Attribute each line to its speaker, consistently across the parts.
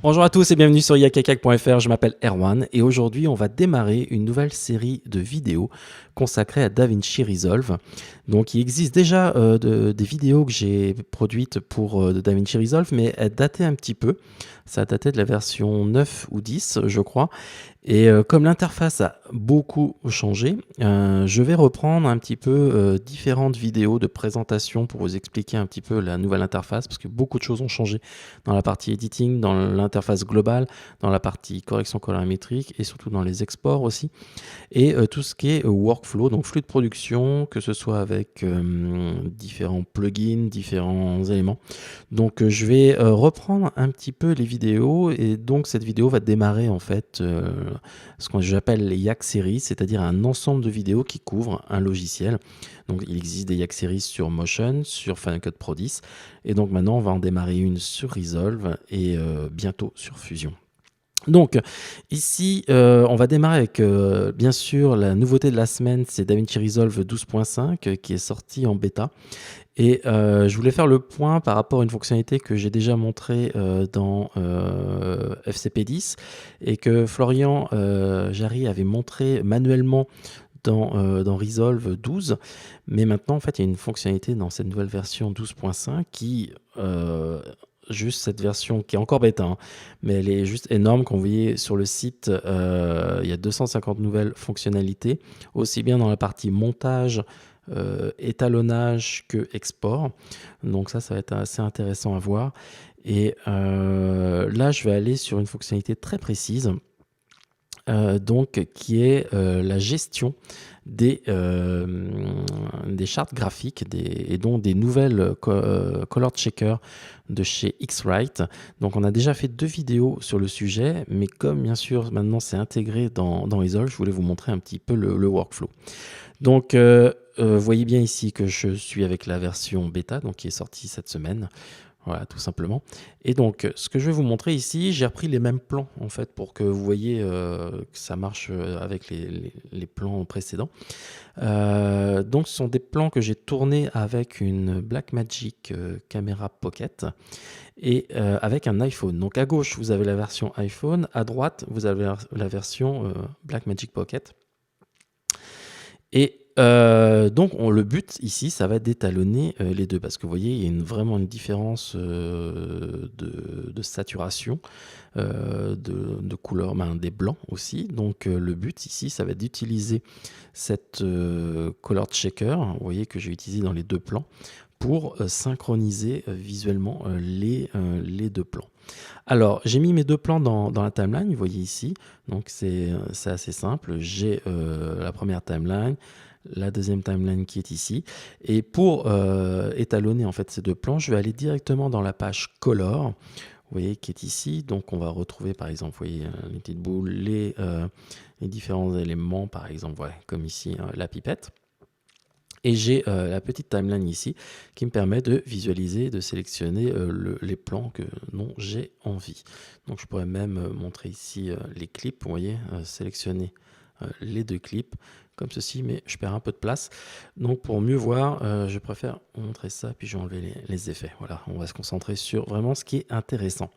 Speaker 1: Bonjour à tous et bienvenue sur yakakak.fr, je m'appelle Erwan et aujourd'hui on va démarrer une nouvelle série de vidéos consacrée à DaVinci Resolve. Donc il existe déjà des vidéos que j'ai produites pour DaVinci Resolve, mais elles dataient un petit peu. Ça datait de la version 9 ou 10 je crois. Et comme l'interface a beaucoup changé, je vais reprendre un petit peu différentes vidéos de présentation pour vous expliquer un petit peu la nouvelle interface, parce que beaucoup de choses ont changé dans la partie editing, dans l'interface globale, dans la partie correction colorimétrique et surtout dans les exports aussi. Et tout ce qui est workflow, donc flux de production, que ce soit avec différents plugins, différents éléments. Donc je vais reprendre un petit peu les vidéos et donc cette vidéo va démarrer en fait ce que j'appelle les Yak Series, c'est-à-dire un ensemble de vidéos qui couvrent un logiciel. Donc il existe des Yak Series sur Motion, sur Final Cut Pro 10 et donc maintenant on va en démarrer une sur Resolve et bientôt sur Fusion. Donc ici on va démarrer avec bien sûr la nouveauté de la semaine, c'est DaVinci Resolve 12.5 qui est sorti en bêta. Et je voulais faire le point par rapport à une fonctionnalité que j'ai déjà montrée dans FCP10 et que Florian Jarry avait montré manuellement dans Resolve 12. Mais maintenant, en fait, il y a une fonctionnalité dans cette nouvelle version 12.5 qui, juste cette version qui est encore bêta, hein, mais elle est juste énorme. Quand vous voyez sur le site, il y a 250 nouvelles fonctionnalités, aussi bien dans la partie montage, étalonnage que export. Donc ça va être assez intéressant à voir. Et là, je vais aller sur une fonctionnalité très précise, donc qui est la gestion des chartes graphiques et dont des nouvelles color checker de chez X-Rite. Donc on a déjà fait 2 vidéos sur le sujet, mais comme bien sûr maintenant c'est intégré dans Resolve, je voulais vous montrer un petit peu le workflow. Donc vous voyez bien ici que je suis avec la version bêta, donc qui est sortie cette semaine. Voilà, tout simplement. Et donc, ce que je vais vous montrer ici, j'ai repris les mêmes plans, en fait, pour que vous voyez que ça marche avec les plans précédents. Donc, ce sont des plans que j'ai tournés avec une Blackmagic Camera Pocket et avec un iPhone. Donc, à gauche, vous avez la version iPhone. À droite, vous avez la version Blackmagic Pocket. Et donc le but ici, ça va être d'étalonner les deux, parce que vous voyez, il y a vraiment une différence de saturation, de couleur, des blancs aussi. Donc le but ici, ça va être d'utiliser cette color checker, vous voyez que j'ai utilisé dans les 2 plans, pour synchroniser visuellement les 2 plans. Alors, j'ai mis mes 2 plans dans la timeline, vous voyez ici. Donc c'est assez simple. J'ai la première timeline, la deuxième timeline qui est ici. Et pour étalonner en fait ces 2 plans, je vais aller directement dans la page Color, vous voyez, qui est ici. Donc on va retrouver par exemple, vous voyez, les petites boules, les différents éléments, par exemple, ouais, comme ici, la pipette. Et j'ai la petite timeline ici qui me permet de visualiser, de sélectionner les plans dont j'ai envie. Donc je pourrais même montrer ici les clips, vous voyez, sélectionner les 2 clips comme ceci, mais je perds un peu de place. Donc pour mieux voir, je préfère montrer ça, puis je vais enlever les effets. Voilà, on va se concentrer sur vraiment ce qui est intéressant.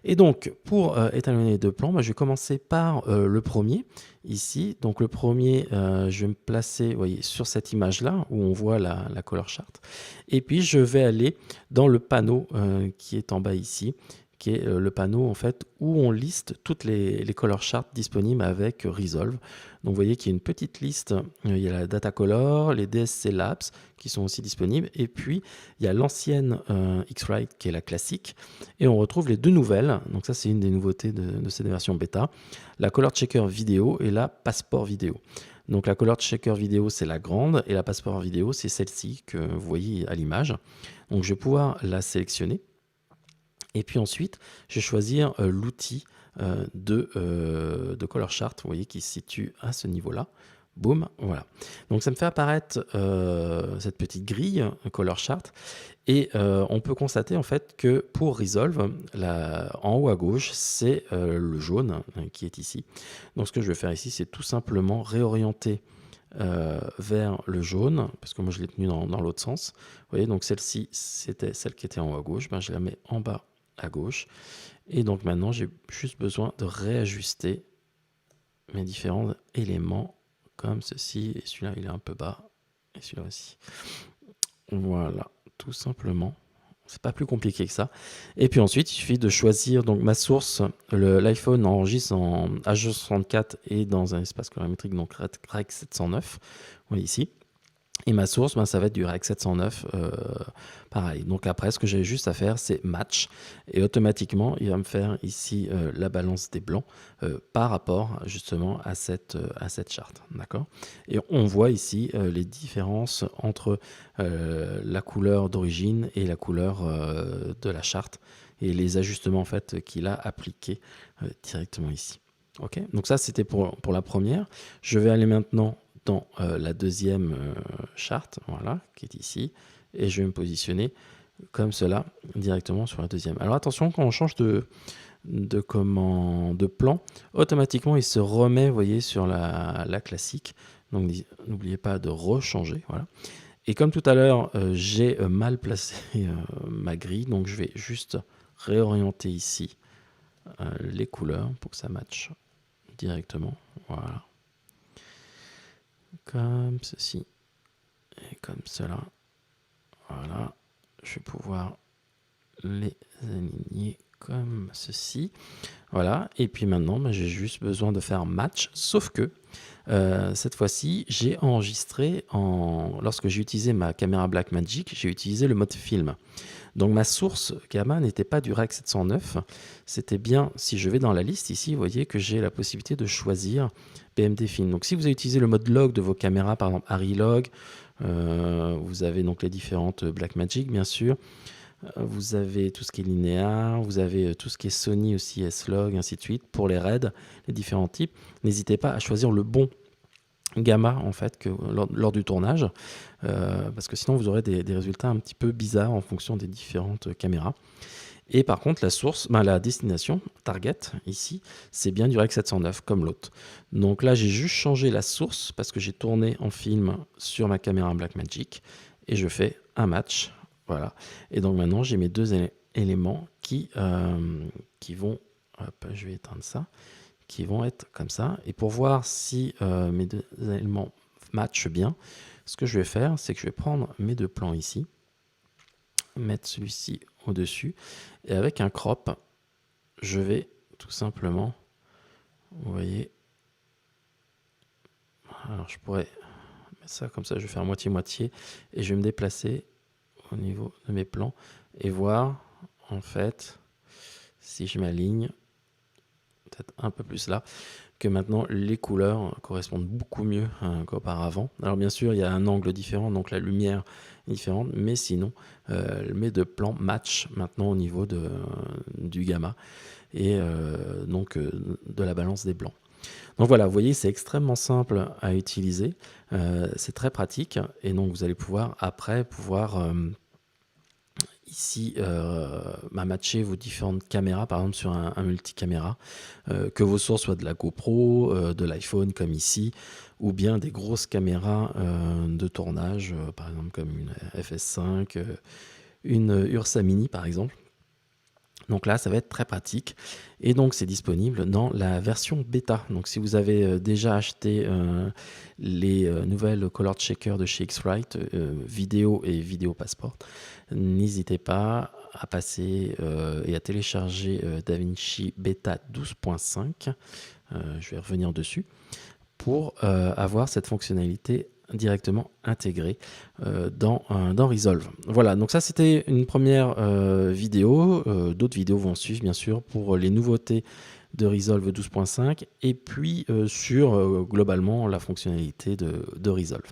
Speaker 1: Et donc, pour étalonner les 2 plans, je vais commencer par le premier, ici. Donc le premier, je vais me placer, vous voyez, sur cette image-là, où on voit la color chart. Et puis, je vais aller dans le panneau qui est en bas ici, qui est le panneau en fait où on liste toutes les color charts disponibles avec Resolve. Donc vous voyez qu'il y a une petite liste, il y a la data color, les DSC labs qui sont aussi disponibles, et puis il y a l'ancienne X-Rite qui est la classique, et on retrouve les 2 nouvelles. Donc ça c'est une des nouveautés de cette version bêta, la color checker vidéo et la passport vidéo. Donc la color checker vidéo c'est la grande, et la passport vidéo c'est celle-ci que vous voyez à l'image. Donc je vais pouvoir la sélectionner. Et puis ensuite, je vais choisir l'outil de color chart, vous voyez, qui se situe à ce niveau-là. Boum, voilà. Donc ça me fait apparaître cette petite grille color chart, et on peut constater en fait que pour Resolve, en haut à gauche, c'est le jaune qui est ici. Donc ce que je vais faire ici, c'est tout simplement réorienter vers le jaune, parce que moi je l'ai tenu dans l'autre sens. Vous voyez, donc celle-ci, c'était celle qui était en haut à gauche, je la mets en bas à gauche. Et donc maintenant, j'ai juste besoin de réajuster mes différents éléments comme ceci. Et celui-là, il est un peu bas. Et celui-là aussi. Voilà, tout simplement. C'est pas plus compliqué que ça. Et puis ensuite, il suffit de choisir donc ma source. L'iPhone enregistre en H264 et dans un espace colorimétrique, donc Rec 709. Vous voyez ici. Et ma source, ben, ça va être du Rec 709, pareil. Donc après, ce que j'ai juste à faire, c'est match. Et automatiquement, il va me faire ici la balance des blancs par rapport justement à cette charte. D'accord. Et on voit ici les différences entre la couleur d'origine et la couleur de la charte et les ajustements en fait qu'il a appliqués directement ici. Ok. Donc ça, c'était pour la première. Je vais aller maintenant dans la deuxième charte, voilà, qui est ici, et je vais me positionner comme cela directement sur la deuxième. Alors attention, quand on change de plan, automatiquement il se remet, vous voyez, sur la classique. Donc n'oubliez pas de rechanger, voilà. Et comme tout à l'heure, j'ai mal placé ma grille, donc je vais juste réorienter ici les couleurs pour que ça matche directement, voilà. Comme ceci et comme cela. Voilà, je vais pouvoir les aligner comme ceci. Voilà, et puis maintenant, ben, j'ai juste besoin de faire match, sauf que cette fois-ci, j'ai enregistré, lorsque j'ai utilisé ma caméra Blackmagic, j'ai utilisé le mode film. Donc ma source gamma n'était pas du Rec 709, c'était bien, si je vais dans la liste ici, vous voyez que j'ai la possibilité de choisir BMD Film. Donc si vous avez utilisé le mode log de vos caméras, par exemple Arilog, vous avez donc les différentes Blackmagic bien sûr, vous avez tout ce qui est linéaire, vous avez tout ce qui est Sony aussi, S-Log, ainsi de suite, pour les RED, les différents types. N'hésitez pas à choisir le bon gamma en fait lors du tournage, parce que sinon vous aurez des résultats un petit peu bizarres en fonction des différentes caméras. Et par contre la source, la destination, target ici, c'est bien du Rec 709 comme l'autre. Donc là j'ai juste changé la source parce que j'ai tourné en film sur ma caméra Blackmagic et je fais un match, voilà. Et donc maintenant j'ai mes deux éléments qui vont, hop, je vais éteindre ça, qui vont être comme ça. Et pour voir si mes deux éléments matchent bien, ce que je vais faire, c'est que je vais prendre mes deux plans ici, mettre celui-ci au-dessus, et avec un crop, je vais tout simplement, vous voyez, alors je pourrais mettre ça comme ça, je vais faire moitié-moitié, et je vais me déplacer au niveau de mes plans, et voir, en fait, si je m'aligne, peut-être un peu plus là, que maintenant les couleurs correspondent beaucoup mieux qu'auparavant. Alors bien sûr, il y a un angle différent, donc la lumière est différente, mais sinon, mes deux plans matchent maintenant au niveau du gamma et donc de la balance des blancs. Donc voilà, vous voyez, c'est extrêmement simple à utiliser, c'est très pratique, et donc vous allez pouvoir après ici matcher vos différentes caméras, par exemple sur un multicaméra, que vos sources soient de la GoPro, de l'iPhone comme ici, ou bien des grosses caméras de tournage, par exemple comme une FS5, une Ursa Mini par exemple. Donc là, ça va être très pratique. Et donc, c'est disponible dans la version bêta. Donc, si vous avez déjà acheté les nouvelles Color Checker de chez X-Rite, vidéo et vidéo passport, n'hésitez pas à passer et à télécharger DaVinci Beta 12.5. Je vais revenir dessus pour avoir cette fonctionnalité directement intégrée dans Resolve. Voilà, donc ça c'était une première vidéo. D'autres vidéos vont suivre bien sûr pour les nouveautés de Resolve 12.5 et puis sur globalement la fonctionnalité de Resolve.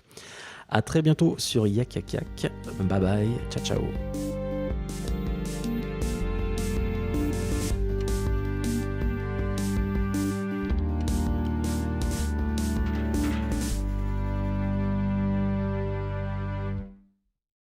Speaker 1: À très bientôt sur Yak Yak Yak. Bye bye, ciao ciao.